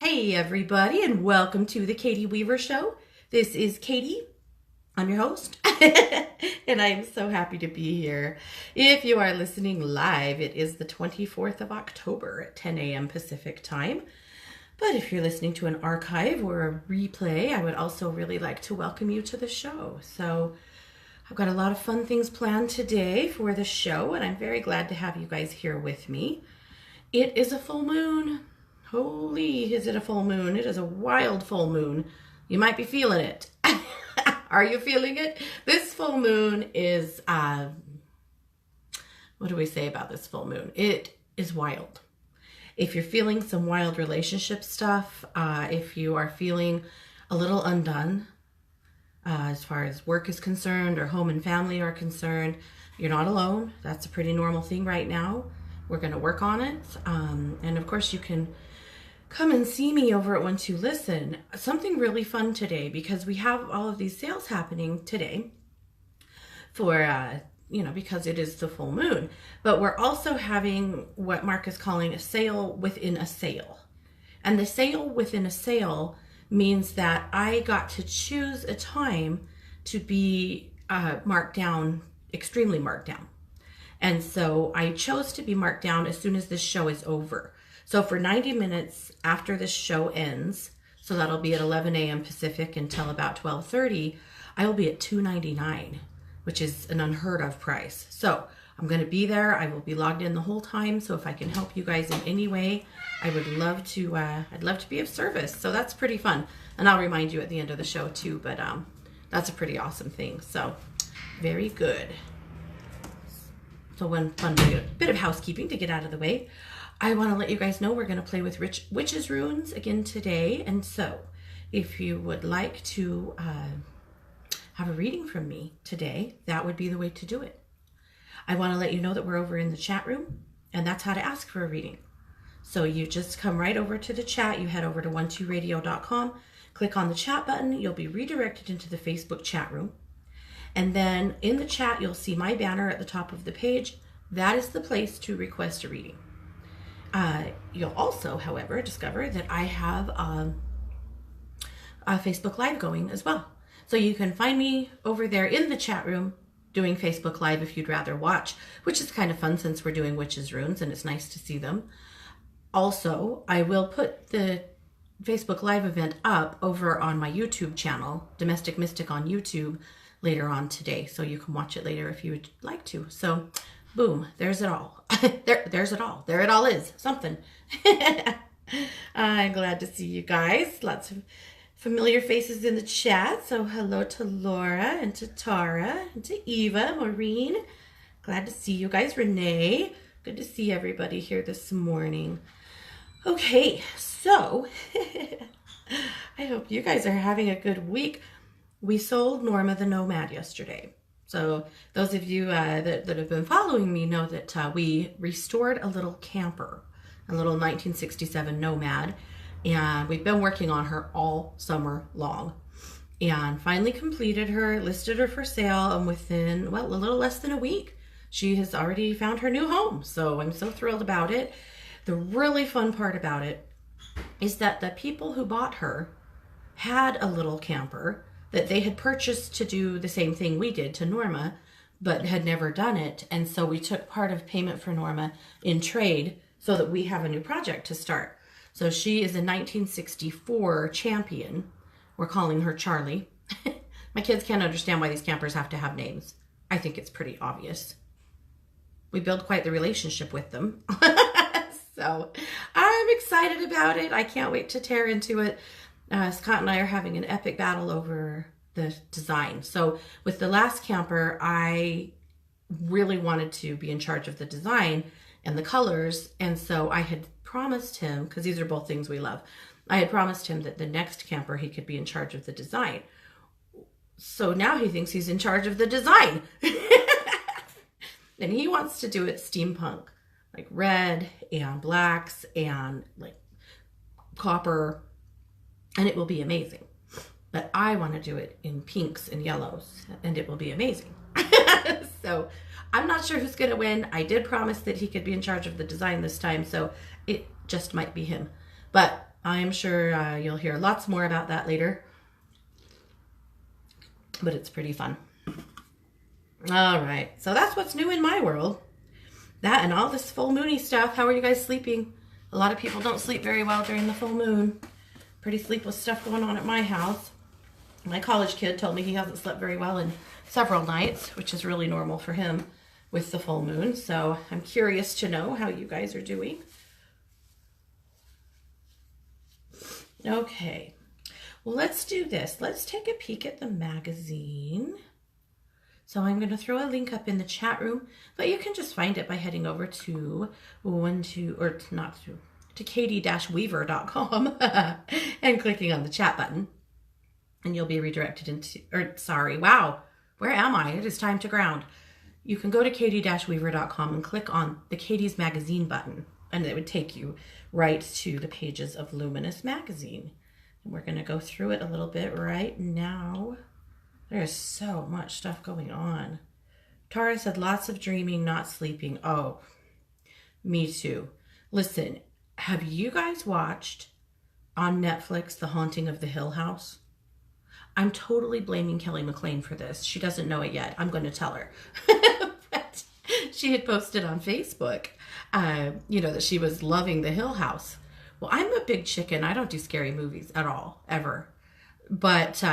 Hey everybody, and welcome to the Katie Weaver Show. This is Katie. I'm your host, and I'm so happy to be here. If you are listening live, it is the 24th of October at 10 a.m. Pacific time. But if you're listening to an archive or a replay, I would also really like to welcome you to the show. So I've got a lot of fun things planned today for the show, and I'm very glad to have you guys here with me. It is a full moon. Holy, is it a full moon? It is a wild full moon. You might be feeling it. Are you feeling it? This full moon is, what do we say about this full moon? It is wild. If you're feeling some wild relationship stuff, if you are feeling a little undone as far as work is concerned or home and family are concerned, you're not alone. That's a pretty normal thing right now. We're going to work on it. And of course you can come and see me over at One Two Listen. Something really fun today, because we have all of these sales happening today for, because it is the full moon. But we're also having what Mark is calling a sale within a sale. And the sale within a sale means that I got to choose a time to be marked down, extremely marked down. And so I chose to be marked down as soon as this show is over. So for 90 minutes after this show ends, so that'll be at 11 a.m. Pacific until about 12:30, I will be at $2.99, which is an unheard of price. So I'm going to be there. I will be logged in the whole time. So if I can help you guys in any way, I would love to. I'd love to be of service. So that's pretty fun. And I'll remind you at the end of the show too. But that's a pretty awesome thing. So very good. So one fun bit of housekeeping to get out of the way. I want to let you guys know we're going to play with Witch's Runes again today. And so if you would like to have a reading from me today, that would be the way to do it. I want to let you know that we're over in the chat room, and that's how to ask for a reading. So you just come right over to the chat. You head over to 12radio.com, click on the chat button. You'll be redirected into the Facebook chat room. And then in the chat, you'll see my banner at the top of the page. That is the place to request a reading. You'll also, however, discover that I have a Facebook Live going as well. So you can find me over there in the chat room doing Facebook Live if you'd rather watch, which is kind of fun since we're doing Witch's Runes and it's nice to see them. Also, I will put the Facebook Live event up over on my YouTube channel, Domestic Mystic on YouTube, later on today. So you can watch it later if you would like to. So boom, there's it all. There's it all. There it all is. Something. I'm glad to see you guys. Lots of familiar faces in the chat. So hello to Laura and to Tara and to Eva, Maureen. Glad to see you guys. Renee. Good to see everybody here this morning. Okay, so I hope you guys are having a good week. We sold Norma the Nomad yesterday. So those of you that have been following me know that we restored a little camper, a little 1967 Nomad, and we've been working on her all summer long and finally completed her, listed her for sale, and within, well, a little less than a week, she has already found her new home. So I'm so thrilled about it. The really fun part about it is that the people who bought her had a little camper that they had purchased to do the same thing we did to Norma, but had never done it. And so we took part of payment for Norma in trade so that we have a new project to start. So she is a 1964 champion. We're calling her Charlie. My kids can't understand why these campers have to have names. I think it's pretty obvious. We build quite the relationship with them. So I'm excited about it. I can't wait to tear into it. Scott and I are having an epic battle over the design. So with the last camper, I really wanted to be in charge of the design and the colors. And so I had promised him, because these are both things we love, I had promised him that the next camper he could be in charge of the design. So now he thinks he's in charge of the design. And he wants to do it steampunk, like red and blacks and like copper. And it will be amazing. But I want to do it in pinks and yellows, and it will be amazing. So I'm not sure who's going to win. I did promise that he could be in charge of the design this time, so it just might be him. But I'm sure you'll hear lots more about that later, but it's pretty fun. All right, so that's what's new in my world. That and all this full moony stuff. How are you guys sleeping? A lot of people don't sleep very well during the full moon. Pretty sleepless stuff going on at my house. My college kid told me he hasn't slept very well in several nights, which is really normal for him with the full moon. So I'm curious to know how you guys are doing. Okay, well, let's do this. Let's take a peek at the magazine. So I'm going to throw a link up in the chat room, but you can just find it by heading over to katie-weaver.com and clicking on the chat button. And you'll be redirected into, wow, where am I? It is time to ground. You can go to katie-weaver.com and click on the Katie's Magazine button, and it would take you right to the pages of Luminous Magazine. And we're going to go through it a little bit right now. There's so much stuff going on. Tara said lots of dreaming, not sleeping. Oh, me too. Listen, have you guys watched on Netflix The Haunting of the Hill House? I'm totally blaming Kelly McLean for this. She doesn't know it yet. I'm going to tell her. But she had posted on Facebook, that she was loving the Hill House. Well, I'm a big chicken. I don't do scary movies at all, ever. But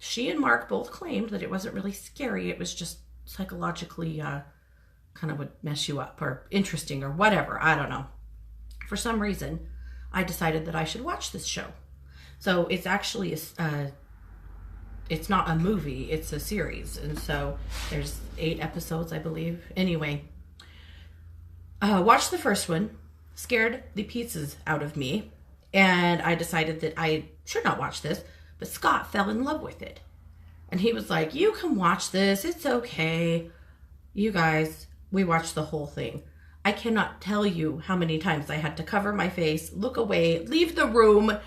she and Mark both claimed that it wasn't really scary. It was just psychologically kind of would mess you up or interesting or whatever. I don't know. For some reason, I decided that I should watch this show. So it's actually it's not a movie, it's a series. And so there's 8 episodes, I believe. Anyway, watched the first one, scared the pieces out of me. And I decided that I should not watch this. But Scott fell in love with it. And he was like, you can watch this. It's okay. You guys, we watched the whole thing. I cannot tell you how many times I had to cover my face, look away, leave the room.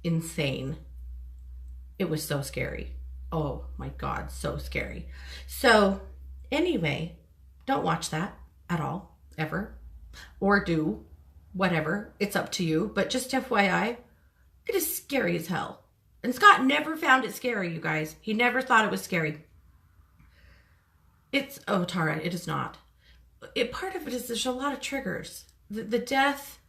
Insane. It was so scary. Oh my God, so scary. So anyway, don't watch that at all, ever. Or do, whatever. It's up to you. But just FYI, it is scary as hell. And Scott never found it scary, you guys. He never thought it was scary. Tara, it is not. Part of it is there's a lot of triggers. The death,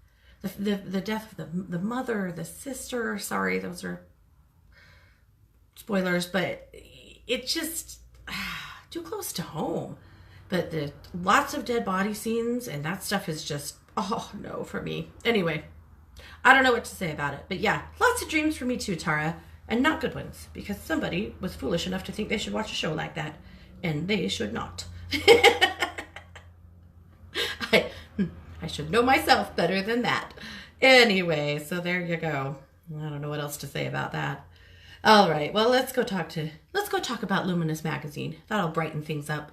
the death of the mother, the sister. Sorry, those are spoilers, but it just too close to home. But the lots of dead body scenes and that stuff is just, oh no, for me. Anyway. I don't know what to say about it. But yeah, lots of dreams for me too, Tara. And not good ones. Because somebody was foolish enough to think they should watch a show like that. And they should not. I should know myself better than that. Anyway, so there you go. I don't know what else to say about that. All right, well, let's go talk about Luminous Magazine. That'll brighten things up.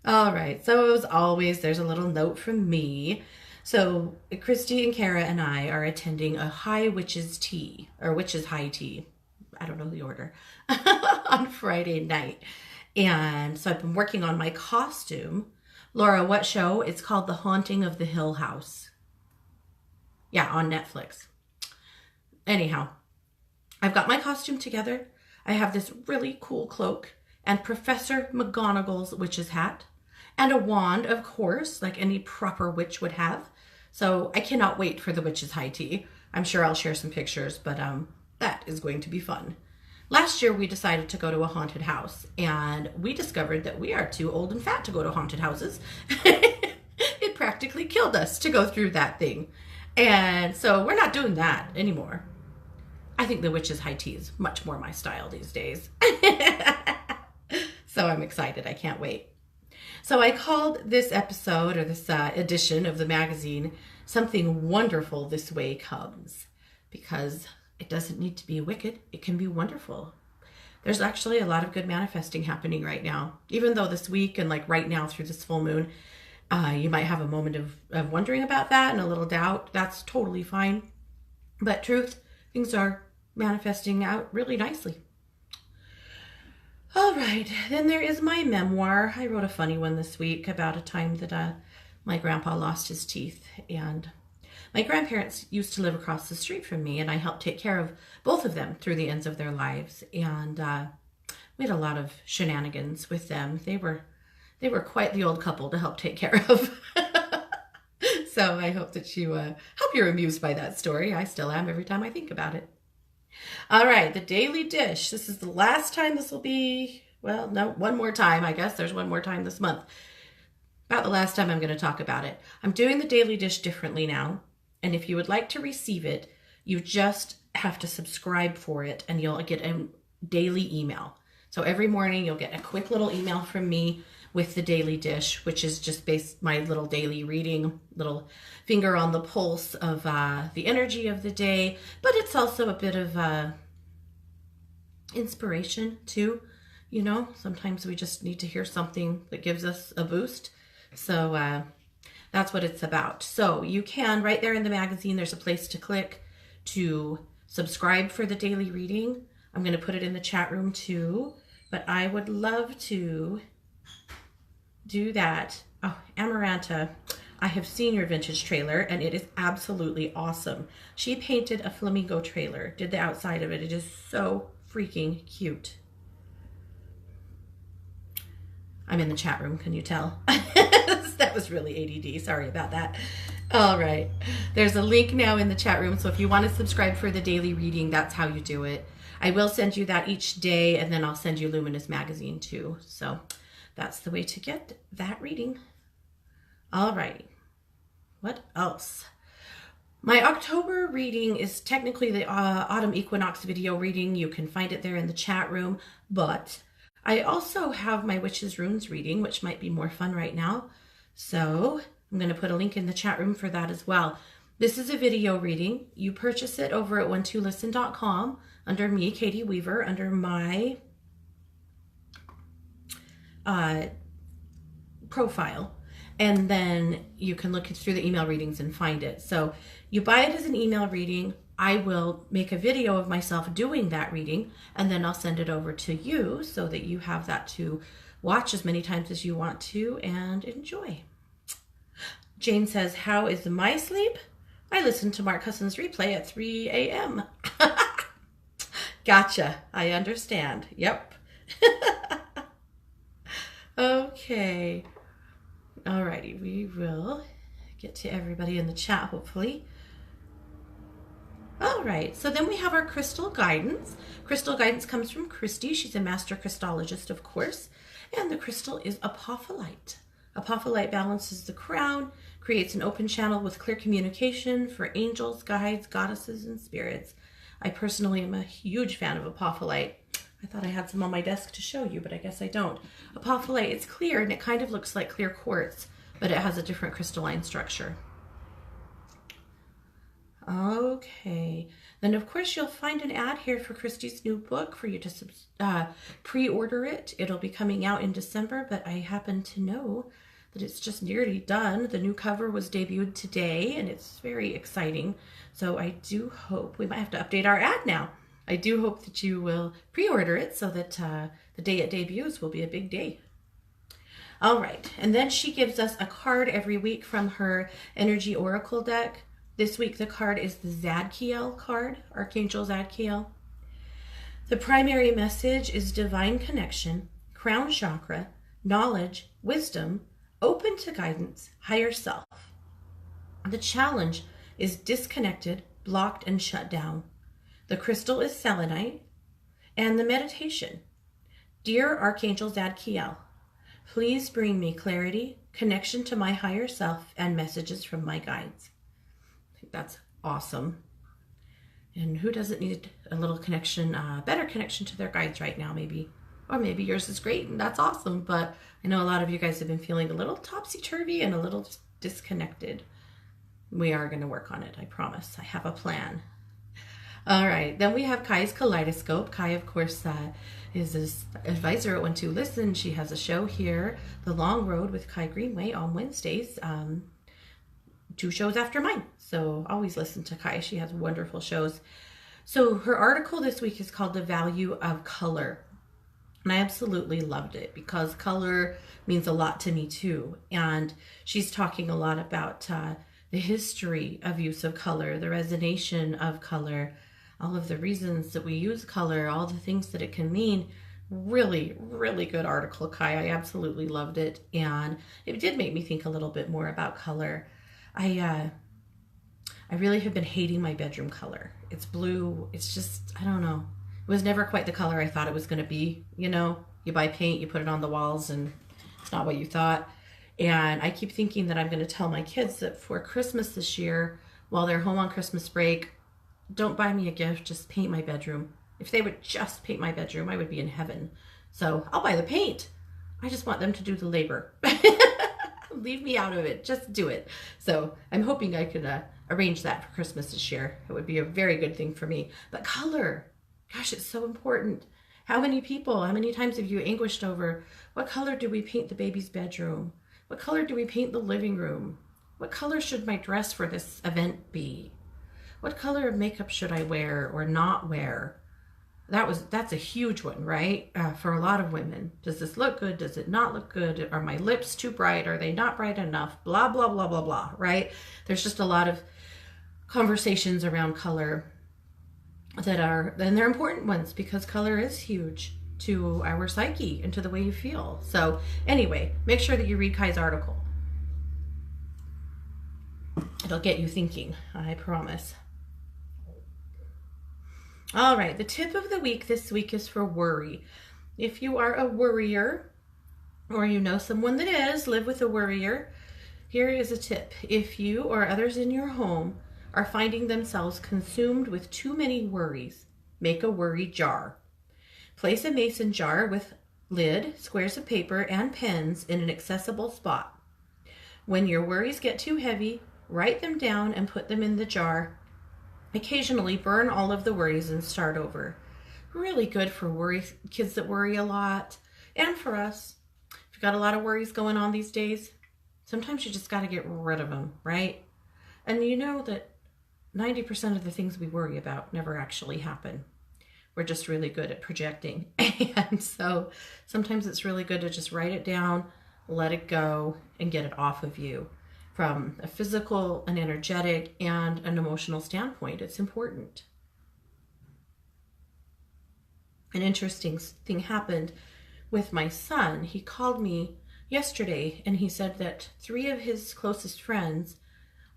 All right, so as always, there's a little note from me. So Christy and Kara and I are attending a High Witches Tea, or Witches High Tea, I don't know the order, on Friday night. And so I've been working on my costume. Laura, what show? It's called The Haunting of the Hill House. Yeah, on Netflix. Anyhow, I've got my costume together. I have this really cool cloak and Professor McGonagall's witch's hat and a wand, of course, like any proper witch would have. So I cannot wait for the witch's high tea. I'm sure I'll share some pictures, but that is going to be fun. Last year, we decided to go to a haunted house, and we discovered that we are too old and fat to go to haunted houses. It practically killed us to go through that thing. And so we're not doing that anymore. I think the witch's high tea is much more my style these days. So I'm excited. I can't wait. So I called this episode, or this edition of the magazine, Something Wonderful This Way Comes, because it doesn't need to be wicked. It can be wonderful. There's actually a lot of good manifesting happening right now. Even though this week and like right now through this full moon, you might have a moment of wondering about that and a little doubt. That's totally fine. But truth, things are manifesting out really nicely. All right, then there is my memoir. I wrote a funny one this week about a time that my grandpa lost his teeth. And My grandparents used to live across the street from me, and I helped take care of both of them through the ends of their lives. And we had a lot of shenanigans with them. They were quite the old couple to help take care of. So I hope that hope you're amused by that story. I still am every time I think about it. All right, the daily dish. This is the last time this will be, well, no, one more time, I guess. There's one more time this month. About the last time I'm going to talk about it. I'm doing the daily dish differently now. And if you would like to receive it, you just have to subscribe for it and you'll get a daily email. So every morning you'll get a quick little email from me with the daily dish, which is just my little daily reading, little finger on the pulse of the energy of the day. But it's also a bit of inspiration too. You know, sometimes we just need to hear something that gives us a boost. So that's what it's about. So you can, right there in the magazine, there's a place to click to subscribe for the daily reading. I'm going to put it in the chat room too, but I would love to do that. Oh, Amaranta, I have seen your vintage trailer and it is absolutely awesome. She painted a flamingo trailer, did the outside of it. It is so freaking cute. I'm in the chat room, can you tell? That was really ADD, sorry about that. All right, there's a link now in the chat room, so if you want to subscribe for the daily reading, that's how you do it. I will send you that each day, and then I'll send you Luminous Magazine too. So that's the way to get that reading. All right, what else? My October reading is technically the autumn equinox video reading. You can find it there in the chat room, but I also have my Witches Runes reading, which might be more fun right now. So I'm going to put a link in the chat room for that as well. This is a video reading. You purchase it over at one2listen.com under me, Katie Weaver, under my profile. And then you can look through the email readings and find it. So you buy it as an email reading. I will make a video of myself doing that reading, and then I'll send it over to you so that you have that to watch as many times as you want to and enjoy. Jane says, how is my sleep? I listened to Mark Husson's replay at 3 a.m. Gotcha. I understand. Yep. Okay. Alrighty, we will get to everybody in the chat, hopefully. All right, so then we have our crystal guidance. Crystal guidance comes from Christy. She's a master crystallologist, of course. And the crystal is apophyllite. Apophyllite balances the crown, creates an open channel with clear communication for angels, guides, goddesses, and spirits. I personally am a huge fan of apophyllite. I thought I had some on my desk to show you, but I guess I don't. Apophyllite, it's clear and it kind of looks like clear quartz, but it has a different crystalline structure. Okay, then of course you'll find an ad here for Christy's new book for you to pre-order it. It'll be coming out in December, but I happen to know that it's just nearly done. The new cover was debuted today and it's very exciting. So I do hope, we might have to update our ad now. I do hope that you will pre-order it so that the day it debuts will be a big day. All right, and then she gives us a card every week from her Energy Oracle deck. This week the card is the Zadkiel card, Archangel Zadkiel. The primary message is divine connection, crown chakra, knowledge, wisdom, open to guidance, higher self. The challenge is disconnected, blocked, and shut down. The crystal is selenite, and the meditation. Dear Archangel Zadkiel, please bring me clarity, connection to my higher self, and messages from my guides. That's awesome. And who doesn't need a little connection, better connection to their guides right now, maybe? Or maybe yours is great and that's awesome, but I know a lot of you guys have been feeling a little topsy-turvy and a little disconnected. We are going to work on it, I promise. I have a plan. All right, then we have Kai's Kaleidoscope. Kai, of course, is this advisor at One2Listen. She has a show here, The Long Road with Kai Greenway, on Wednesdays. 2 shows after mine. So always listen to Kai. She has wonderful shows. So her article this week is called The Value of Color. And I absolutely loved it because color means a lot to me too. And she's talking a lot about the history of use of color, the resonation of color, all of the reasons that we use color, all the things that it can mean. Really, really good article, Kai. I absolutely loved it. And it did make me think a little bit more about color. I really have been hating my bedroom color. It's blue. It's just, I don't know. It was never quite the color I thought it was going to be. You know, you buy paint, you put it on the walls, and it's not what you thought. And I keep thinking that I'm going to tell my kids that for Christmas this year, while they're home on Christmas break, don't buy me a gift, just paint my bedroom. If they would just paint my bedroom, I would be in heaven. So I'll buy the paint. I just want them to do the labor. Leave me out of it. Just do it. So I'm hoping I could arrange that for Christmas this year. It would be a very good thing for me. But color, gosh, it's so important. How many times have you anguished over, what color do we paint the baby's bedroom? What color do we paint the living room? What color should my dress for this event be? What color of makeup should I wear or not wear? That's a huge one, right? For a lot of women. Does this look good? Does it not look good? Are my lips too bright? Are they not bright enough? Blah, blah, blah, blah, blah, right? There's just a lot of conversations around color and they're important ones because color is huge to our psyche and to the way you feel. So anyway, make sure that you read Kai's article. It'll get you thinking, I promise. All right, the tip of the week this week is for worry. If you are a worrier, or you know someone that is, live with a worrier, here is a tip. If you or others in your home are finding themselves consumed with too many worries, make a worry jar. Place a mason jar with lid, squares of paper, and pens in an accessible spot. When your worries get too heavy, write them down and put them in the jar. Occasionally burn all of the worries and start over. Really good for kids that worry a lot, and for us. If you've got a lot of worries going on these days, sometimes you just got to get rid of them, right? And you know that 90% of the things we worry about never actually happen. We're just really good at projecting. And so sometimes it's really good to just write it down, let it go, and get it off of you. From a physical, an energetic, and an emotional standpoint, it's important. An interesting thing happened with my son. He called me yesterday and he said that 3 of his closest friends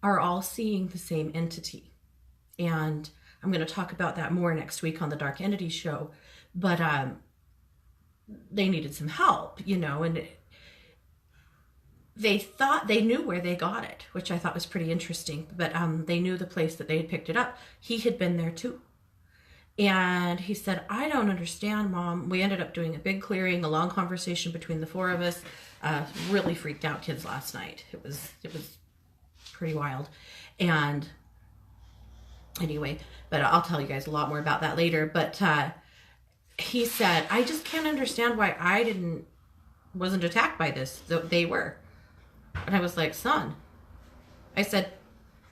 are all seeing the same entity. And I'm going to talk about that more next week on the Dark Entity Show. But they needed some help, you know, and they thought they knew where they got it, which I thought was pretty interesting. But they knew the place that they had picked it up. He had been there too. And he said, I don't understand, Mom. We ended up doing a big clearing, a long conversation between the 4 of us. Really freaked out kids last night. It was pretty wild. And anyway, but I'll tell you guys a lot more about that later. But he said, I just can't understand why I wasn't attacked by this. They were. And I was like, son, I said,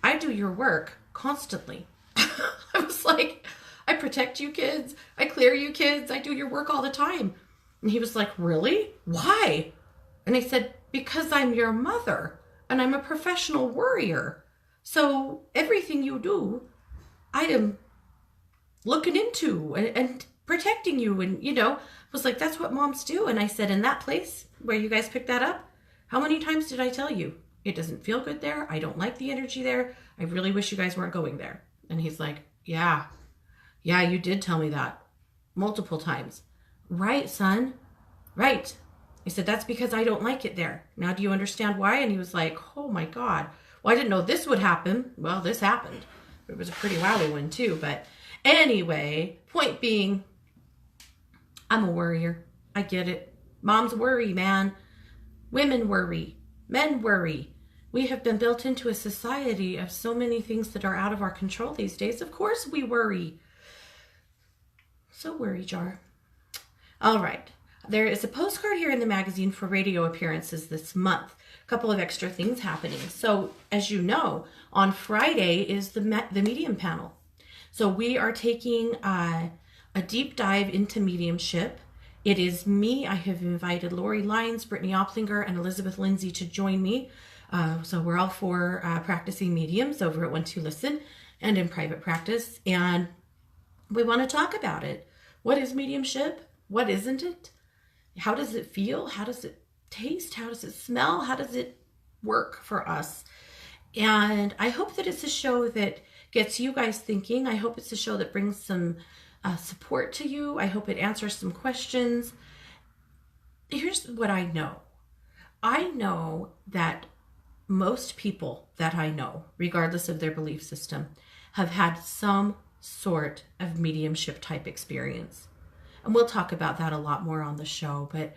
I do your work constantly. I was like, I protect you kids. I clear you kids. I do your work all the time. And he was like, really? Why? And I said, because I'm your mother and I'm a professional worrier. So everything you do, I am looking into and protecting you. And, you know, I was like, that's what moms do. And I said, in that place where you guys picked that up, how many times did I tell you? It doesn't feel good there. I don't like the energy there. I really wish you guys weren't going there. And he's like, yeah, you did tell me that multiple times. Right, son? Right. I said, that's because I don't like it there. Now, do you understand why? And he was like, oh my God. Well, I didn't know this would happen. Well, this happened. It was a pretty wily one too. But anyway, point being, I'm a worrier. I get it. Moms worry, man. Women worry. Men worry. We have been built into a society of so many things that are out of our control these days. Of course we worry. So worry jar. All right. There is a postcard here in the magazine for radio appearances this month. A couple of extra things happening. So as you know, on Friday is the medium panel. So we are taking a deep dive into mediumship. It is me. I have invited Lori Lyons, Brittany Opplinger, and Elizabeth Lindsay to join me. So we're all four practicing mediums over at One Two Listen and in private practice. And we want to talk about it. What is mediumship? What isn't it? How does it feel? How does it taste? How does it smell? How does it work for us? And I hope that it's a show that gets you guys thinking. I hope it's a show that brings some support to you. I hope it answers some questions. Here's what I know. I know that most people that I know, regardless of their belief system, have had some sort of mediumship type experience. And we'll talk about that a lot more on the show, but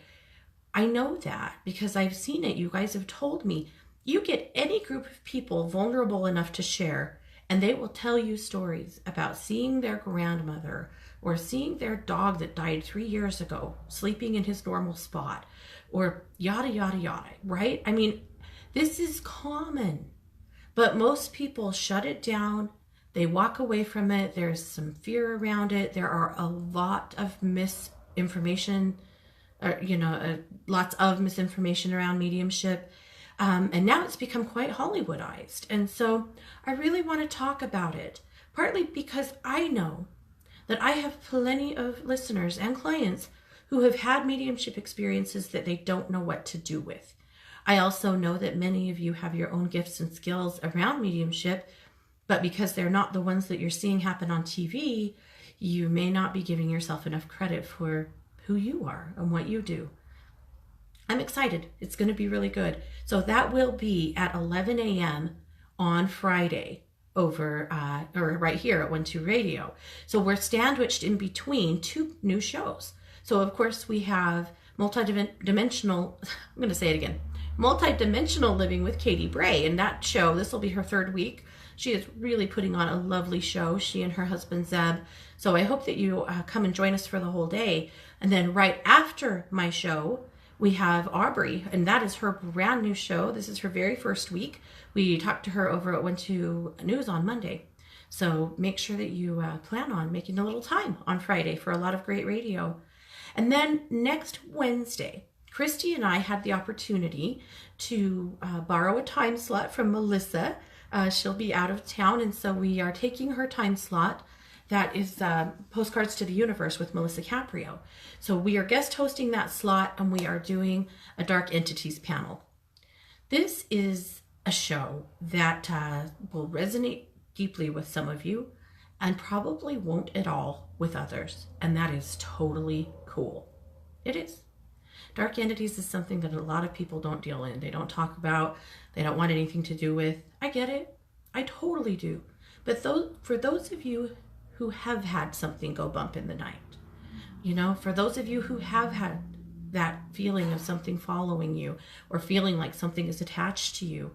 I know that because I've seen it. You guys have told me. You get any group of people vulnerable enough to share, and they will tell you stories about seeing their grandmother or seeing their dog that died 3 years ago sleeping in his normal spot, or yada, yada, yada, right? I mean, this is common, but most people shut it down. They walk away from it. There's some fear around it. There are a lot of misinformation, or, lots of misinformation around mediumship. And now it's become quite Hollywoodized. And so I really want to talk about it, partly because I know that I have plenty of listeners and clients who have had mediumship experiences that they don't know what to do with. I also know that many of you have your own gifts and skills around mediumship, but because they're not the ones that you're seeing happen on TV, you may not be giving yourself enough credit for who you are and what you do. I'm excited. It's going to be really good. So that will be at 11 a.m. on Friday over, or right here at 1-2 Radio. So we're sandwiched in between two new shows. So of course we have multidimensional, I'm going to say it again, multidimensional living with Katie Bray. And that show, this will be her third week. She is really putting on a lovely show, she and her husband Zeb. So I hope that you come and join us for the whole day. And then right after my show, we have Aubrey, and that is her brand new show. This is her very first week. We talked to her over at 1-2 News on Monday. So make sure that you plan on making a little time on Friday for a lot of great radio. And then next Wednesday, Christy and I had the opportunity to borrow a time slot from Melissa. She'll be out of town, and so we are taking her time slot. That is Postcards to the Universe with Melissa Caprio. So we are guest hosting that slot, and we are doing a Dark Entities panel. This is a show that will resonate deeply with some of you and probably won't at all with others. And that is totally cool. It is. Dark entities is something that a lot of people don't deal in. They don't talk about. They don't want anything to do with. I get it. I totally do. But for those of you who have had something go bump in the night, for those of you who have had that feeling of something following you or feeling like something is attached to you,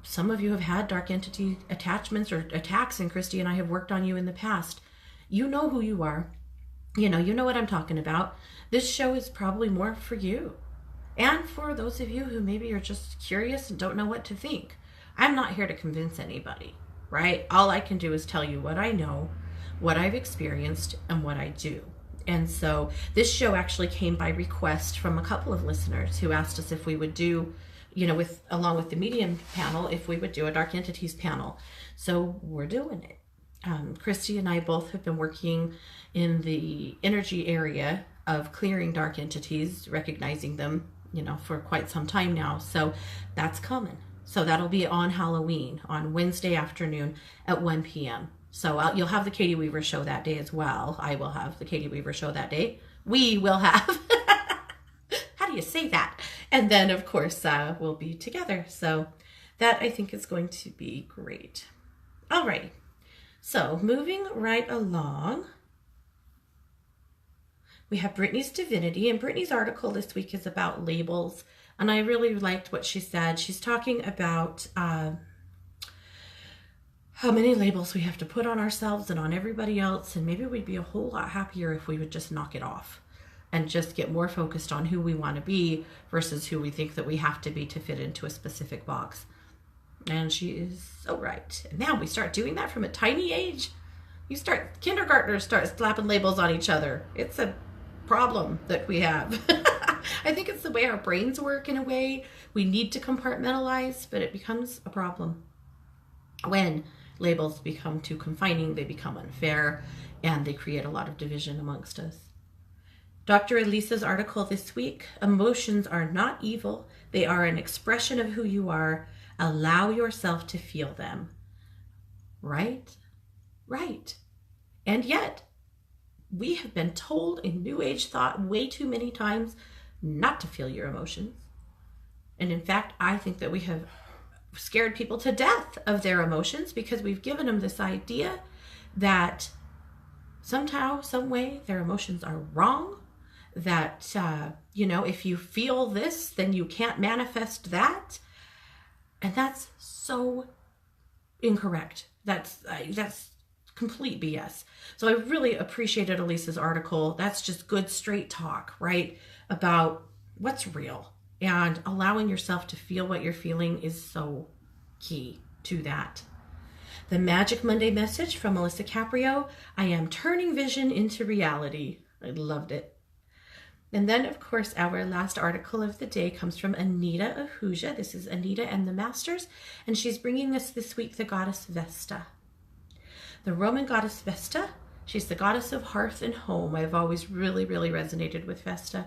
some of you have had dark entity attachments or attacks, and Christy and I have worked on you in the past. You know who you are. You know what I'm talking about. This show is probably more for you. And for those of you who maybe are just curious and don't know what to think. I'm not here to convince anybody, right? All I can do is tell you what I know, what I've experienced, and what I do. And so this show actually came by request from a couple of listeners who asked us if we would do, along with the medium panel, if we would do a dark entities panel. So we're doing it. Christy and I both have been working in the energy area of clearing dark entities, recognizing them, for quite some time now. So that's coming. So that'll be on Halloween, on Wednesday afternoon at 1 p.m. So you'll have the Katie Weaver show that day as well. I will have the Katie Weaver show that day. We will have. How do you say that? And then, of course, we'll be together. So that, I think, is going to be great. All right. So moving right along, we have Brittany's Divinity, and Brittany's article this week is about labels, and I really liked what she said. She's talking about how many labels we have to put on ourselves and on everybody else, and maybe we'd be a whole lot happier if we would just knock it off and just get more focused on who we want to be versus who we think that we have to be to fit into a specific box. And she is so right. And now we start doing that from a tiny age. Kindergartners start slapping labels on each other. It's a problem that we have. I think it's the way our brains work in a way. We need to compartmentalize, but it becomes a problem when labels become too confining, they become unfair, and they create a lot of division amongst us. Dr. Elisa's article this week, emotions are not evil. They are an expression of who you are. Allow yourself to feel them. Right? Right. And yet, we have been told in New Age thought way too many times not to feel your emotions. And in fact, I think that we have scared people to death of their emotions because we've given them this idea that somehow, some way, their emotions are wrong. That, if you feel this, then you can't manifest that. And that's so incorrect. That's complete BS. So I really appreciated Elisa's article. That's just good, straight talk, right? About what's real. And allowing yourself to feel what you're feeling is so key to that. The Magic Monday message from Melissa Caprio, I am turning vision into reality. I loved it. And then, of course, our last article of the day comes from Anita of Huja. This is Anita and the Masters, and she's bringing us this week the goddess Vesta. The Roman goddess Vesta, she's the goddess of hearth and home. I've always really, really resonated with Vesta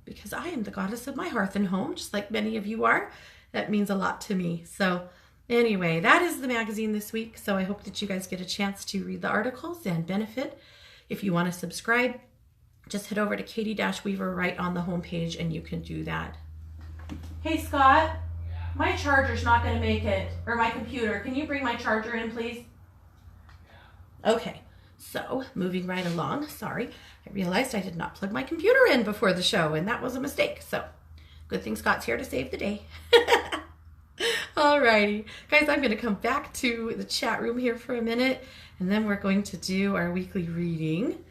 because I am the goddess of my hearth and home, just like many of you are. That means a lot to me. So anyway, that is the magazine this week. So I hope that you guys get a chance to read the articles and benefit. If you want to subscribe, just head over to Katie-Weaver right on the homepage and you can do that. Hey, Scott, my charger's not going to make it, or my computer. Can you bring my charger in, please? Okay, so moving right along. Sorry, I realized I did not plug my computer in before the show, and that was a mistake. So good thing Scott's here to save the day. Alrighty, guys, I'm going to come back to the chat room here for a minute, and then we're going to do our weekly reading.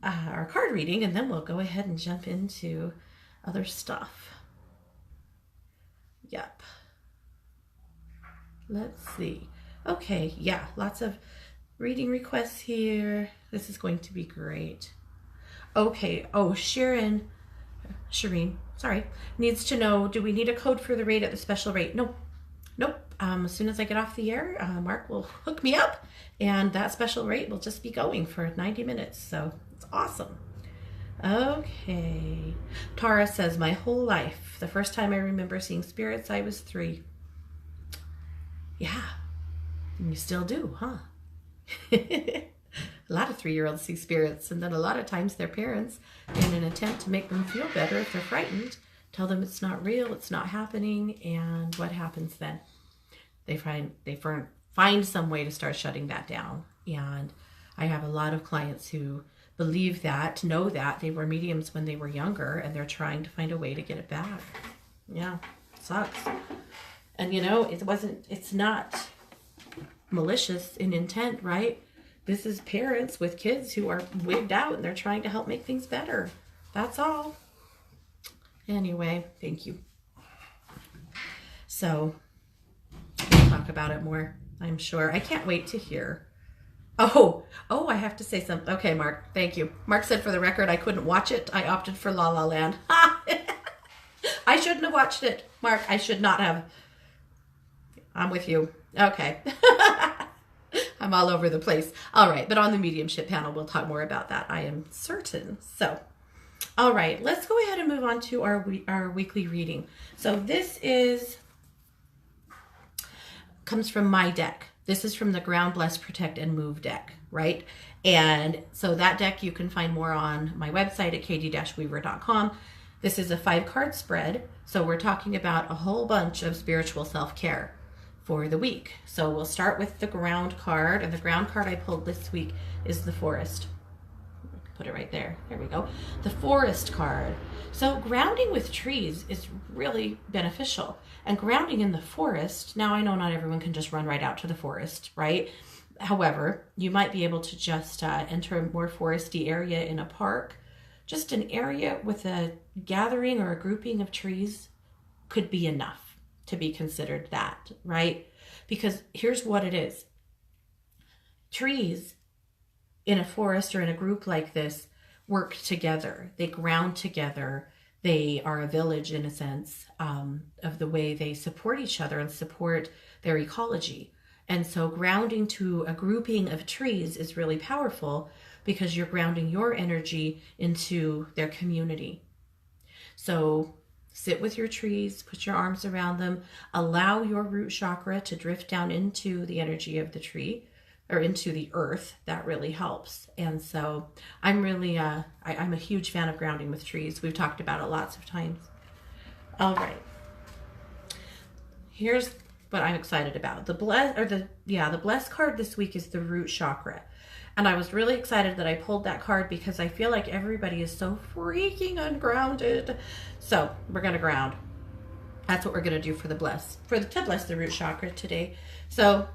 Our card reading, and then we'll go ahead and jump into other stuff. Yep. Let's see. Okay, yeah, lots of reading requests here. This is going to be great. Okay, oh, Shireen, sorry, needs to know, do we need a code for the rate at the special rate? Nope. As soon as I get off the air, Mark will hook me up, and that special rate will just be going for 90 minutes, so it's awesome. Okay. Tara says, my whole life, the first time I remember seeing spirits, I was 3. Yeah, and you still do, huh? A lot of 3-year-olds see spirits, and then a lot of times their parents, in an attempt to make them feel better if they're frightened, tell them it's not real, it's not happening, and what happens then? They find some way to start shutting that down. And I have a lot of clients who believe that, know that they were mediums when they were younger, and they're trying to find a way to get it back. Yeah, it sucks. And it's not malicious in intent, right? This is parents with kids who are wigged out and they're trying to help make things better. That's all. Anyway, thank you. So we'll talk about it more, I'm sure. I can't wait to hear. Oh, I have to say something. Okay, Mark, thank you. Mark said, for the record, I couldn't watch it. I opted for La La Land. I shouldn't have watched it. Mark, I should not have. I'm with you. Okay. I'm all over the place. All right, but on the mediumship panel, we'll talk more about that, I am certain. So, all right, let's go ahead and move on to our weekly reading. So this comes from my deck. This is from the Ground, Bless, Protect, and Move deck, right? And so that deck you can find more on my website at katie-weaver.com. This is a 5-card spread. So we're talking about a whole bunch of spiritual self-care for the week. So we'll start with the Ground card, and the Ground card I pulled this week is the Forest. Put it right there. There we go. The Forest card. So grounding with trees is really beneficial. And grounding in the forest, now I know not everyone can just run right out to the forest, right? However, you might be able to just enter a more foresty area in a park. Just an area with a gathering or a grouping of trees could be enough to be considered that, right? Because here's what it is. Trees in a forest or in a group like this work together. They ground together. They are a village in a sense, of the way they support each other and support their ecology. And so grounding to a grouping of trees is really powerful because you're grounding your energy into their community. So sit with your trees, put your arms around them, allow your root chakra to drift down into the energy of the tree or into the earth. That really helps. And so I'm really, I'm a huge fan of grounding with trees. We've talked about it lots of times. All right. Here's what I'm excited about. The bless card this week is the root chakra. And I was really excited that I pulled that card because I feel like everybody is so freaking ungrounded. So we're going to ground. That's what we're going to do for the to bless the root chakra today. So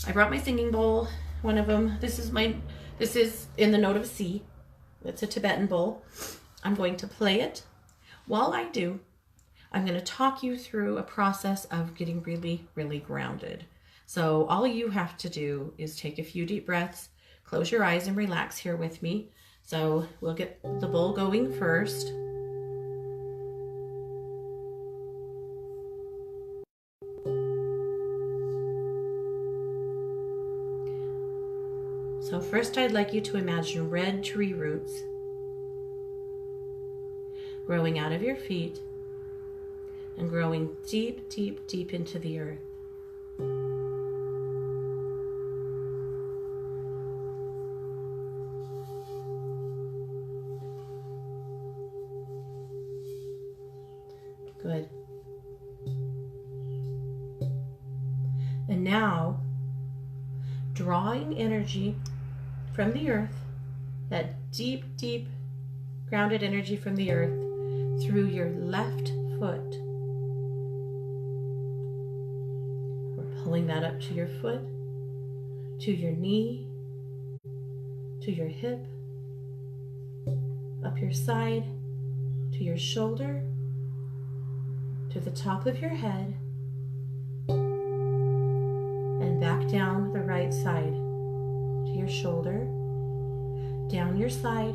I brought my singing bowl, one of them. This is in the note of C. It's a Tibetan bowl. I'm going to play it. While I do, I'm going to talk you through a process of getting really, really grounded. So all you have to do is take a few deep breaths, close your eyes and relax here with me. So we'll get the bowl going first. So first I'd like you to imagine red tree roots growing out of your feet and growing deep, deep, deep into the earth. Good. And now, drawing energy from the earth, that deep, deep grounded energy from the earth through your left foot. We're pulling that up to your foot, to your knee, to your hip, up your side, to your shoulder, to the top of your head, and back down the right side to your shoulder, down your side,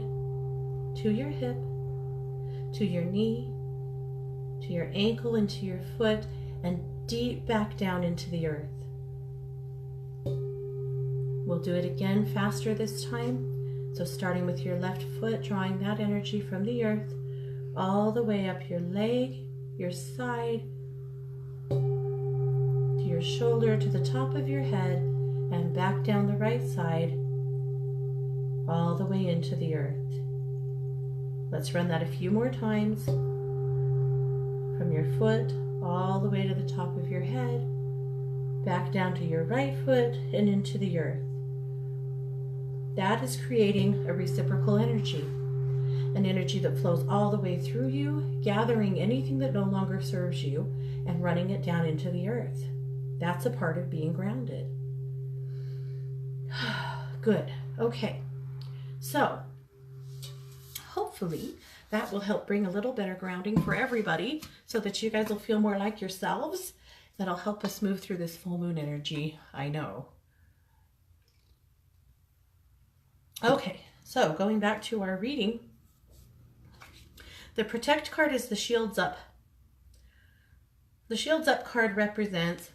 to your hip, to your knee, to your ankle, and to your foot, and deep back down into the earth. We'll do it again faster this time. So starting with your left foot, drawing that energy from the earth all the way up your leg, your side, to your shoulder, to the top of your head, and back down the right side, all the way into the earth. Let's run that a few more times. From your foot, all the way to the top of your head, back down to your right foot, and into the earth. That is creating a reciprocal energy. An energy that flows all the way through you, gathering anything that no longer serves you and running it down into the earth. That's a part of being grounded. Good. Okay. So, hopefully that will help bring a little better grounding for everybody so that you guys will feel more like yourselves. That'll help us move through this full moon energy, I know. Okay, so going back to our reading, the Protect card is the Shields Up. The Shields Up card represents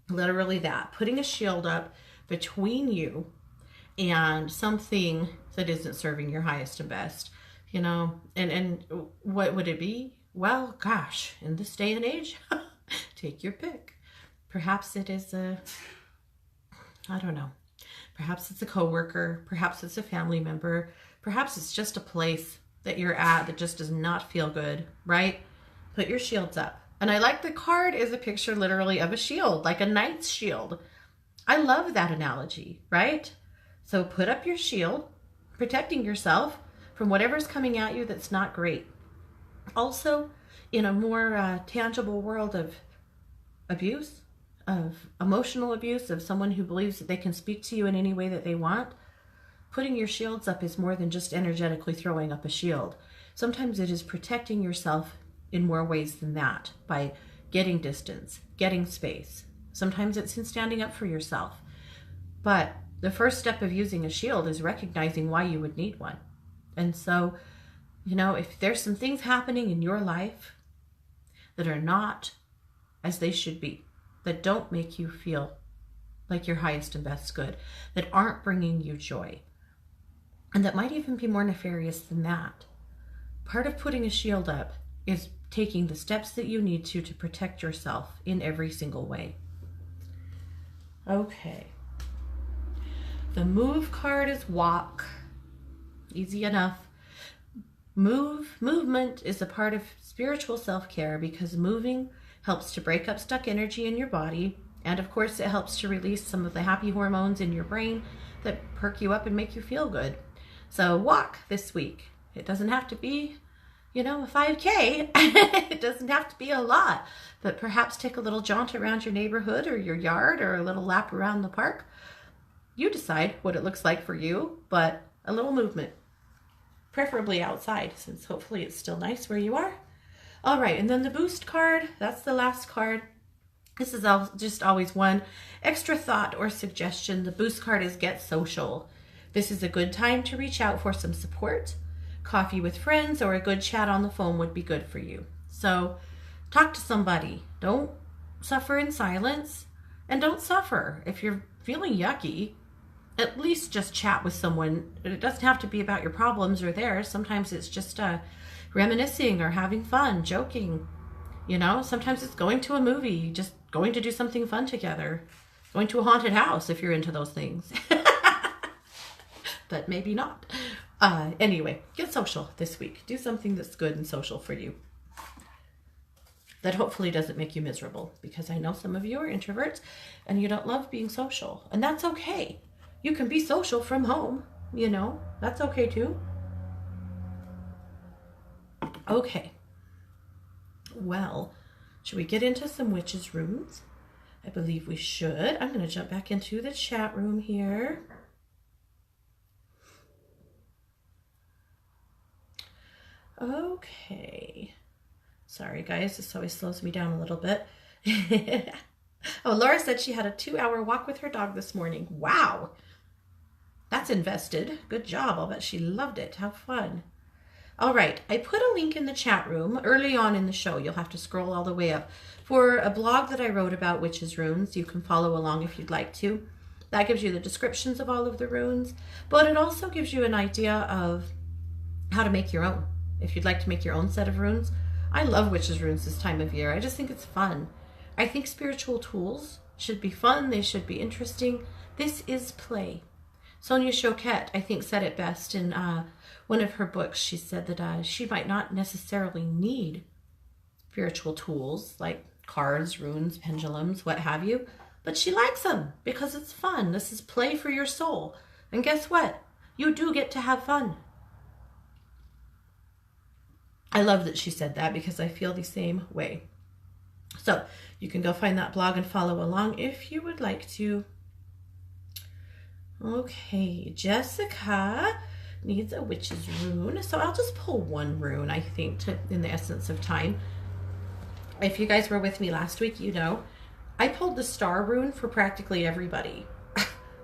literally that, putting a shield up between you and something that isn't serving your highest and best, you know. And what would it be? Well, gosh, in this day and age, take your pick. Perhaps it is I don't know. Perhaps it's a coworker. Perhaps it's a family member. Perhaps it's just a place that you're at that just does not feel good, right? Put your shields up. And I like the card is a picture literally of a shield, like a knight's shield. I love that analogy, right? So put up your shield, protecting yourself from whatever's coming at you that's not great. Also, in a more tangible world of abuse, of emotional abuse, of someone who believes that they can speak to you in any way that they want, putting your shields up is more than just energetically throwing up a shield. Sometimes it is protecting yourself in more ways than that by getting distance, getting space. Sometimes it's in standing up for yourself. But the first step of using a shield is recognizing why you would need one. And so You know, if there's some things happening in your life that are not as they should be, that don't make you feel like your highest and best good, that aren't bringing you joy, and that might even be more nefarious than that, part of putting a shield up is taking the steps that you need to protect yourself in every single way. Okay. The move card is walk. Easy enough. Movement is a part of spiritual self-care because moving helps to break up stuck energy in your body. And of course, it helps to release some of the happy hormones in your brain that perk you up and make you feel good. So walk this week. It doesn't have to be, you know, a 5K. It doesn't have to be a lot, but perhaps take a little jaunt around your neighborhood or your yard or a little lap around the park. You decide what it looks like for you, but a little movement, preferably outside, since hopefully it's still nice where you are. All right, and then the boost card, that's the last card. This is just always one extra thought or suggestion. The boost card is get social. This is a good time to reach out for some support. Coffee with friends or a good chat on the phone would be good for you. So talk to somebody. Don't suffer in silence, and don't suffer. If you're feeling yucky, at least just chat with someone. It doesn't have to be about your problems or theirs. Sometimes it's just reminiscing or having fun, joking. You know, sometimes it's going to a movie, just going to do something fun together, going to a haunted house if you're into those things. But maybe not. Anyway, get social this week. Do something that's good and social for you, that hopefully doesn't make you miserable, because I know some of you are introverts and you don't love being social, and that's okay. You can be social from home, you know, that's okay too. Okay. Well, should we get into some witches' runes? I believe we should. I'm going to jump back into the chat room here. Okay. Sorry, guys. This always slows me down a little bit. Oh, Laura said she had a 2-hour walk with her dog this morning. Wow. That's invested. Good job. I'll bet she loved it. How fun. All right. I put a link in the chat room early on in the show. You'll have to scroll all the way up for a blog that I wrote about witches' runes. You can follow along if you'd like to. That gives you the descriptions of all of the runes, but it also gives you an idea of how to make your own. If you'd like to make your own set of runes. I love witches' runes this time of year. I just think it's fun. I think spiritual tools should be fun. They should be interesting. This is play. Sonia Choquette, I think, said it best in one of her books. She said that she might not necessarily need spiritual tools like cards, runes, pendulums, what have you, but she likes them because it's fun. This is play for your soul. And guess what? You do get to have fun. I love that she said that because I feel the same way. So you can go find that blog and follow along if you would like to. Okay, Jessica needs a witch's rune. So I'll just pull one rune, I think, in the essence of time. If you guys were with me last week, you know, I pulled the star rune for practically everybody.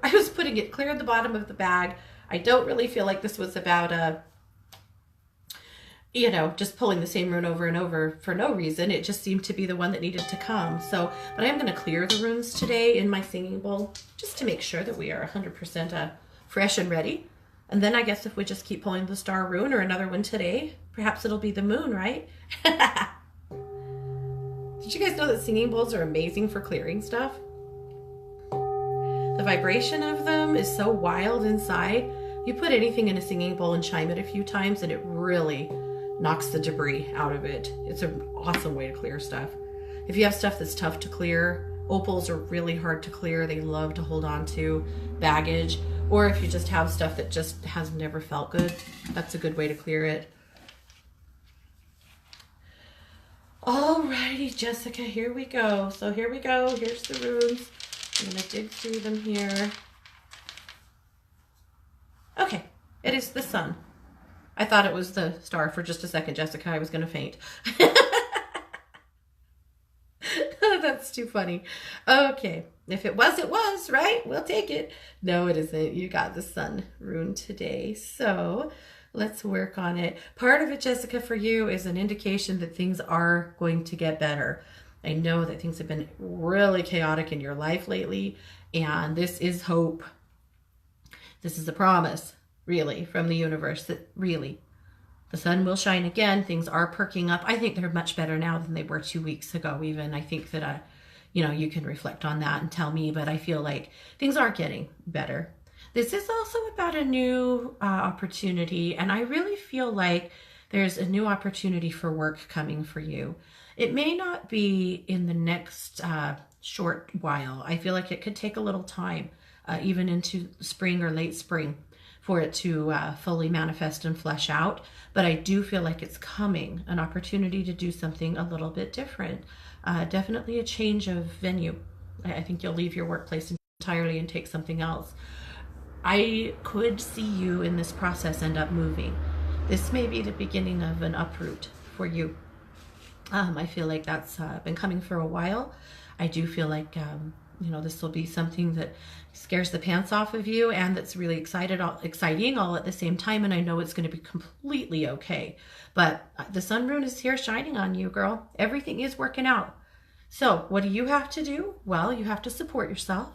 I was putting it clear at the bottom of the bag. I don't really feel like this was about you know, just pulling the same rune over and over for no reason. It just seemed to be the one that needed to come. So, but I am going to clear the runes today in my singing bowl just to make sure that we are 100% fresh and ready. And then I guess if we just keep pulling the star rune or another one today, perhaps it'll be the moon, right? Did you guys know that singing bowls are amazing for clearing stuff? The vibration of them is so wild inside. You put anything in a singing bowl and chime it a few times and it really knocks the debris out of it. It's an awesome way to clear stuff. If you have stuff that's tough to clear, opals are really hard to clear. They love to hold on to baggage. Or if you just have stuff that just has never felt good, that's a good way to clear it. Alrighty, Jessica, here we go. So here we go. Here's the runes. I'm going to dig through them here. Okay, it is the sun. I thought it was the star for just a second, Jessica. I was going to faint. That's too funny. Okay. If it was, it was, right? We'll take it. No, it isn't. You got the sun rune today. So let's work on it. Part of it, Jessica, for you is an indication that things are going to get better. I know that things have been really chaotic in your life lately, and this is hope. This is a promise, really, from the universe that really the sun will shine again. Things are perking up. I think they're much better now than they were 2 weeks ago, even. I think that, you can reflect on that and tell me, but I feel like things are getting better. This is also about a new opportunity, and I really feel like there's a new opportunity for work coming for you. It may not be in the next short while. I feel like it could take a little time, even into spring or late spring, for it to fully manifest and flesh out. But I do feel like it's coming, an opportunity to do something a little bit different. Definitely a change of venue. I think you'll leave your workplace entirely and take something else. I could see you in this process end up moving. This may be the beginning of an uproot for you. I feel like that's been coming for a while. I do feel like this will be something that scares the pants off of you and that's really exciting all at the same time. And I know it's going to be completely okay. But the sun rune is here shining on you, girl. Everything is working out. So what do you have to do? Well, you have to support yourself.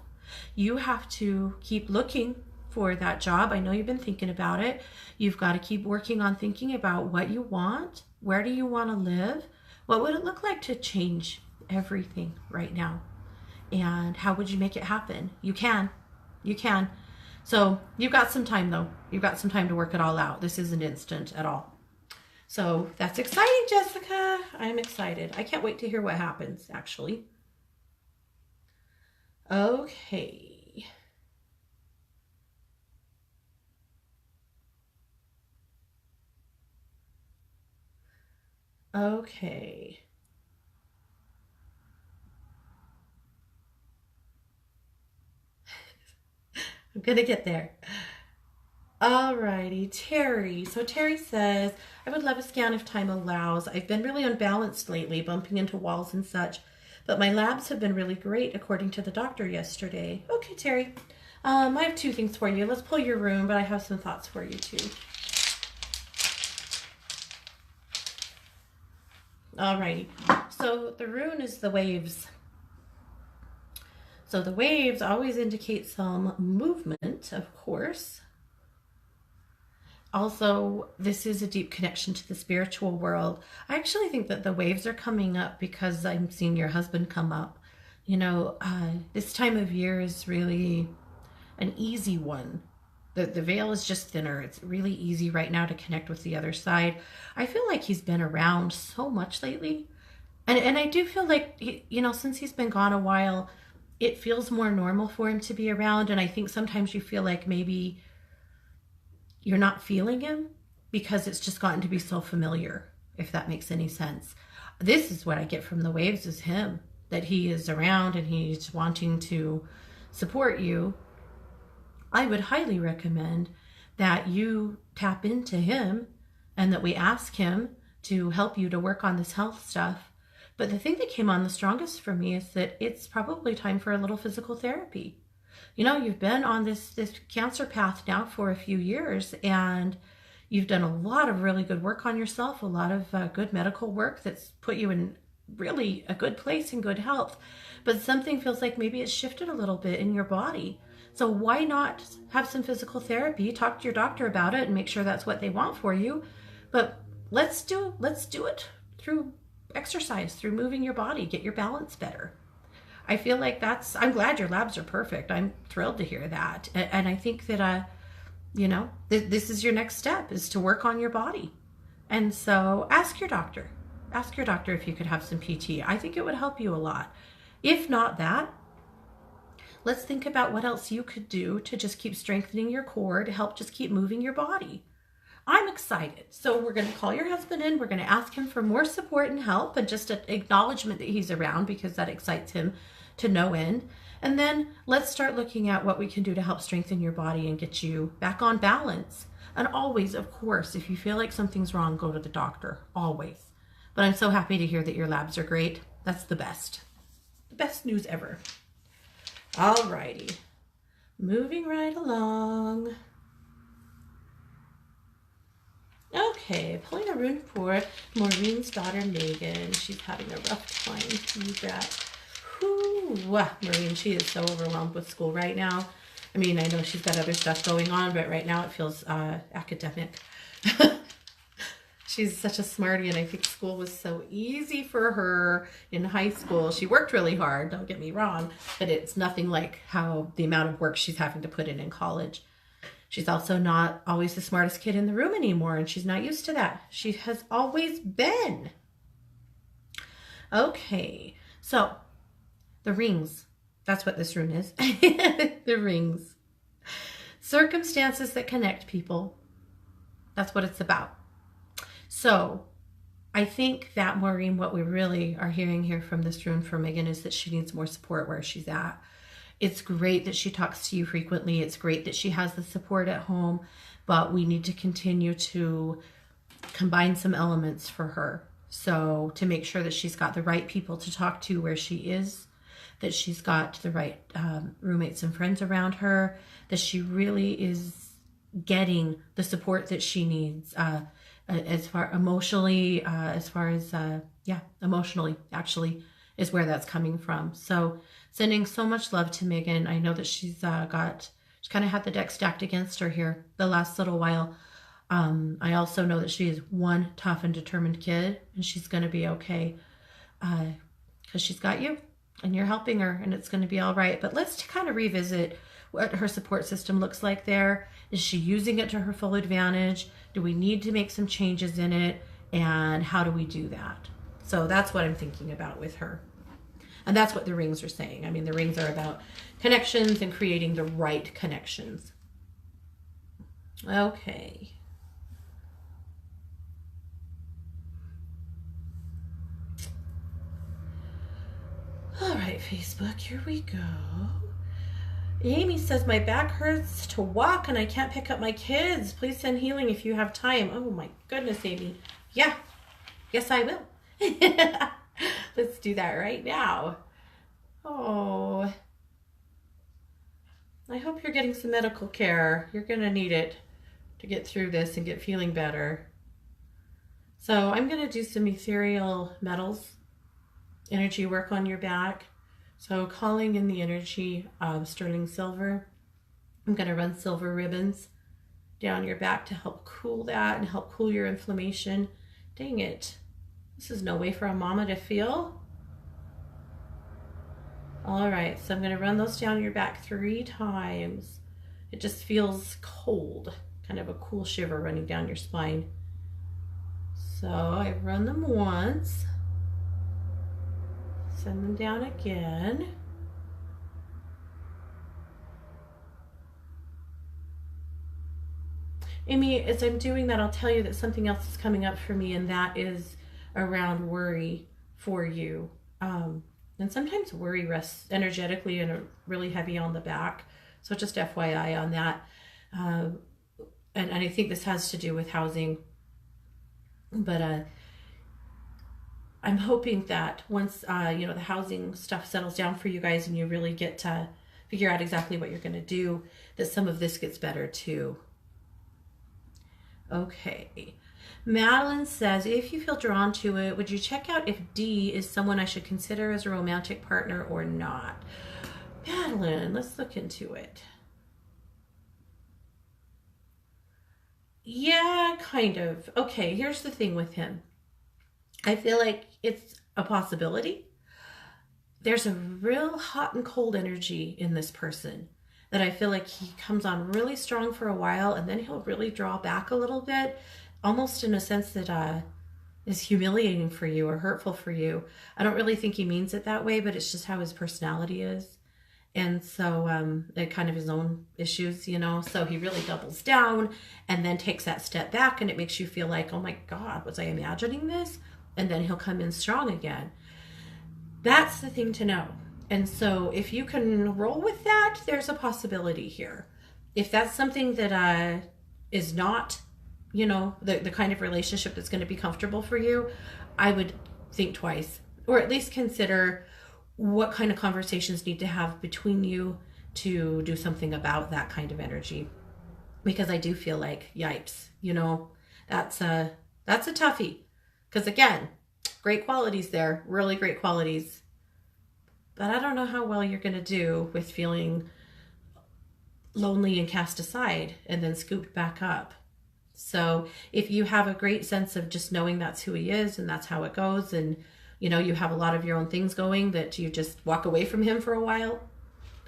You have to keep looking for that job. I know you've been thinking about it. You've got to keep working on thinking about what you want. Where do you want to live? What would it look like to change everything right now? And how would you make it happen? You can. So you've got some time though. You've got some time to work it all out. This isn't instant at all. So that's exciting, Jessica. I'm excited. I can't wait to hear what happens, actually. Okay. Okay. I'm gonna get there. Alrighty, Terry. So Terry says, I would love a scan if time allows. I've been really unbalanced lately, bumping into walls and such, but my labs have been really great according to the doctor yesterday. Okay, Terry. I have two things for you. Let's pull your room, but I have some thoughts for you too. Alrighty. So the rune is the waves. So the waves always indicate some movement, of course. Also, this is a deep connection to the spiritual world. I actually think that the waves are coming up because I'm seeing your husband come up. This time of year is really an easy one. The veil is just thinner. It's really easy right now to connect with the other side. I feel like he's been around so much lately. And I do feel like, since he's been gone a while, it feels more normal for him to be around. And I think sometimes you feel like maybe you're not feeling him because it's just gotten to be so familiar, if that makes any sense. This is what I get from the waves is him, that he is around and he's wanting to support you. I would highly recommend that you tap into him and that we ask him to help you to work on this health stuff. But the thing that came on the strongest for me is that it's probably time for a little physical therapy. You've been on this cancer path now for a few years, and you've done a lot of really good work on yourself, a lot of good medical work that's put you in really a good place and good health. But something feels like maybe it's shifted a little bit in your body. So why not have some physical therapy, talk to your doctor about it and make sure that's what they want for you. But let's do it through exercise, through moving your body, get your balance better. I feel like I'm glad your labs are perfect. I'm thrilled to hear that. And I think that, this is your next step, is to work on your body. And so ask your doctor if you could have some PT. I think it would help you a lot. If not that, let's think about what else you could do to just keep strengthening your core, to help just keep moving your body. I'm excited. So we're going to call your husband in. We're going to ask him for more support and help and just an acknowledgement that he's around, because that excites him to no end. And then let's start looking at what we can do to help strengthen your body and get you back on balance. And always, of course, if you feel like something's wrong, go to the doctor, always. But I'm so happy to hear that your labs are great. That's the best. The best news ever. Alrighty. Moving right along. Okay, pulling a rune for Maureen's daughter, Megan. She's having a rough time. You bet. Whew. Maureen, she is so overwhelmed with school right now. I mean, I know she's got other stuff going on, but right now it feels academic. She's such a smarty, and I think school was so easy for her in high school. She worked really hard, don't get me wrong, but it's nothing like how the amount of work she's having to put in college. She's also not always the smartest kid in the room anymore, and she's not used to that. She has always been. Okay, so the rings. That's what this rune is. The rings. Circumstances that connect people. That's what it's about. So I think that, Maureen, what we really are hearing here from this rune for Megan is that she needs more support where she's at. It's great that she talks to you frequently. It's great that she has the support at home, but we need to continue to combine some elements for her. So to make sure that she's got the right people to talk to where she is, that she's got the right roommates and friends around her, that she really is getting the support that she needs, as far emotionally, emotionally actually is where that's coming from. So sending so much love to Megan. I know that she kind of had the deck stacked against her here the last little while. I also know that she is one tough and determined kid, and she's going to be okay because she's got you and you're helping her, and it's going to be all right. But let's kind of revisit what her support system looks like there. Is she using it to her full advantage? Do we need to make some changes in it? And how do we do that? So that's what I'm thinking about with her. And that's what the rings are saying. I mean, the rings are about connections and creating the right connections. Okay. All right, Facebook, here we go. Amy says, my back hurts to walk and I can't pick up my kids. Please send healing if you have time. Oh my goodness, Amy. Yeah. Yes, I will. Let's do that right now. Oh. I hope you're getting some medical care. You're going to need it to get through this and get feeling better. So I'm going to do some ethereal metals, energy work on your back. So calling in the energy of sterling silver. I'm going to run silver ribbons down your back to help cool that and help cool your inflammation. Dang it. This is no way for a mama to feel. All right, so I'm going to run those down your back 3 times. It just feels cold, kind of a cool shiver running down your spine. So I run them once. Send them down again. Amy, as I'm doing that, I'll tell you that something else is coming up for me, and that is around worry for you. And sometimes worry rests energetically and really heavy on the back. So just FYI on that. And I think this has to do with housing. But I'm hoping that once the housing stuff settles down for you guys and you really get to figure out exactly what you're going to do, that some of this gets better too. Okay. Madeline says, if you feel drawn to it, would you check out if D is someone I should consider as a romantic partner or not? Madeline, let's look into it. Yeah, kind of. Okay, here's the thing with him. I feel like it's a possibility. There's a real hot and cold energy in this person that I feel like he comes on really strong for a while and then he'll really draw back a little bit, almost in a sense that is humiliating for you or hurtful for you. I don't really think he means it that way, but it's just how his personality is. And so it kind of his own issues, so he really doubles down and then takes that step back, and it makes you feel like, oh my God, was I imagining this? And then he'll come in strong again. That's the thing to know. And so if you can roll with that, there's a possibility here. If that's something that is not, the kind of relationship that's going to be comfortable for you, I would think twice, or at least consider what kind of conversations need to have between you to do something about that kind of energy. Because I do feel like, yipes, you know, that's a toughie. Because again, great qualities there, really great qualities. But I don't know how well you're going to do with feeling lonely and cast aside and then scooped back up. So if you have a great sense of just knowing that's who he is and that's how it goes, and you know, you have a lot of your own things going, that you just walk away from him for a while,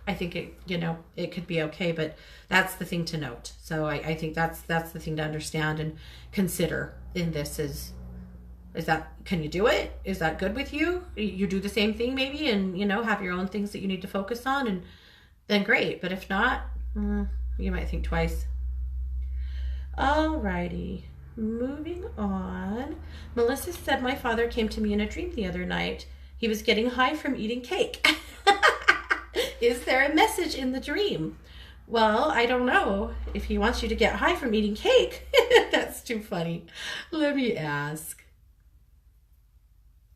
I think it, you know, it could be okay. But that's the thing to note. So I think that's the thing to understand and consider in this is that, can you do it? Is that good with you? You do the same thing maybe, and you know, have your own things that you need to focus on, and then great. But if not, you might think twice. Alrighty, moving on. Melissa said, my father came to me in a dream the other night. He was getting high from eating cake. Is there a message in the dream? Well, I don't know if he wants you to get high from eating cake. That's too funny. Let me ask.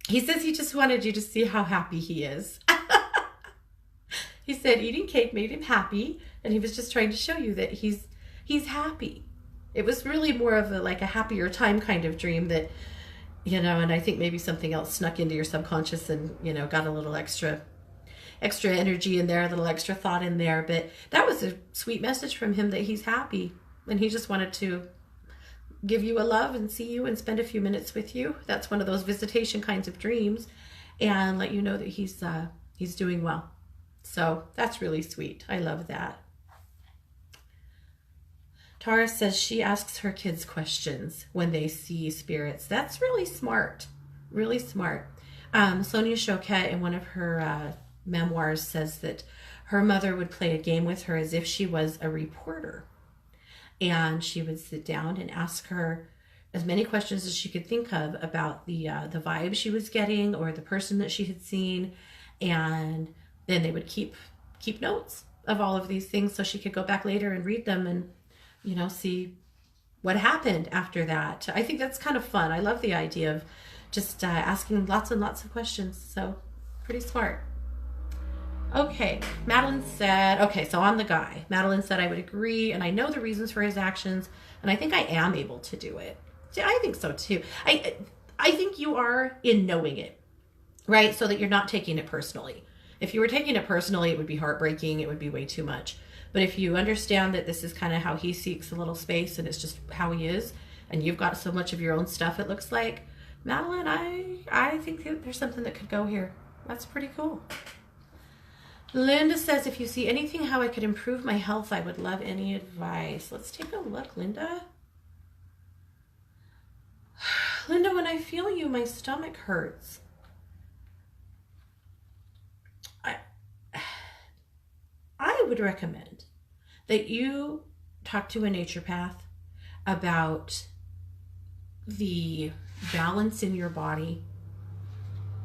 He says he just wanted you to see how happy he is. He said eating cake made him happy, and he was just trying to show you that he's happy. It was really more of a happier time kind of dream that, you know, and I think maybe something else snuck into your subconscious and, you know, got a little extra energy in there, a little extra thought in there. But that was a sweet message from him that he's happy, and he just wanted to give you a love and see you and spend a few minutes with you. That's one of those visitation kinds of dreams, and let you know that he's doing well. So that's really sweet. I love that. Tara says she asks her kids questions when they see spirits. That's really smart. Really smart. Sonia Choquette, in one of her memoirs, says that her mother would play a game with her as if she was a reporter. And she would sit down and ask her as many questions as she could think of about the vibe she was getting or the person that she had seen. And then they would keep notes of all of these things so she could go back later and read them and, you know, see what happened after that. I think that's kind of fun. I love the idea of just asking lots and lots of questions. So pretty smart. Okay, Madeline said, okay, so on the guy, Madeline said, I would agree, and I know the reasons for his actions, and I think I am able to do it. See, I think so too. I think you are in knowing it, right? So that you're not taking it personally. If you were taking it personally, it would be heartbreaking. It would be way too much. But if you understand that this is kind of how he seeks a little space and it's just how he is, and you've got so much of your own stuff, it looks like, Madeline, I think that there's something that could go here. That's pretty cool. Linda says, if you see anything how I could improve my health, I would love any advice. Let's take a look, Linda. Linda, when I feel you, my stomach hurts. I would recommend that you talk to a naturopath about the balance in your body.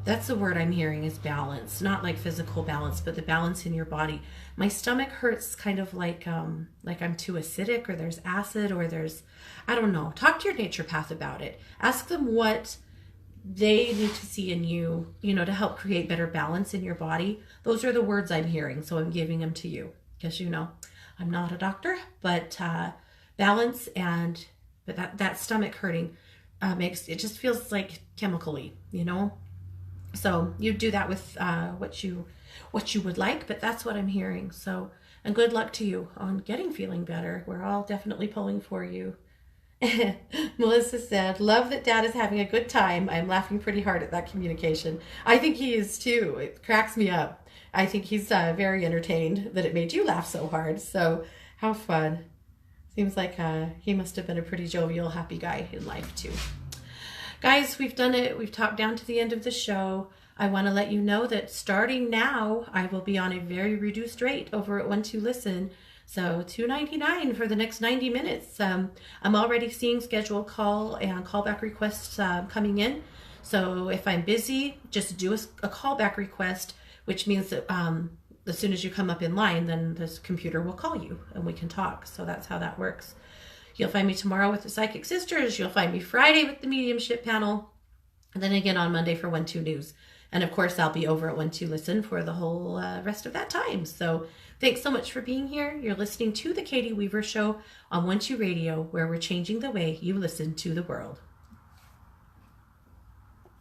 That's the word I'm hearing, is balance. Not like physical balance, but the balance in your body. My stomach hurts kind of like I'm too acidic, or there's acid, or there's, I don't know. Talk to your naturopath about it. Ask them what they need to see in you, you know, to help create better balance in your body. Those are the words I'm hearing, so I'm giving them to you. Because, you know, I'm not a doctor, but balance and, but that stomach hurting makes, it just feels like chemically, you know. So you do that with what you would like, but that's what I'm hearing. So, and good luck to you on getting feeling better. We're all definitely pulling for you. Melissa said, love that Dad is having a good time. I'm laughing pretty hard at that communication. I think he is too. It cracks me up. I think he's very entertained that it made you laugh so hard. So how fun. Seems like he must have been a pretty jovial, happy guy in life too. Guys, we've done it. We've talked down to the end of the show. I want to let you know that starting now, I will be on a very reduced rate over at 1-2-Listen. So $2.99 for the next 90 minutes. I'm already seeing scheduled call and callback requests coming in. So if I'm busy, just do a callback request, which means that as soon as you come up in line, then this computer will call you and we can talk. So that's how that works. You'll find me tomorrow with the Psychic Sisters. You'll find me Friday with the Mediumship panel. And then again on Monday for 1-2 News. And of course, I'll be over at One Two Listen for the whole rest of that time. So thanks so much for being here. You're listening to The Katie Weaver Show on One Two Radio, where we're changing the way you listen to the world.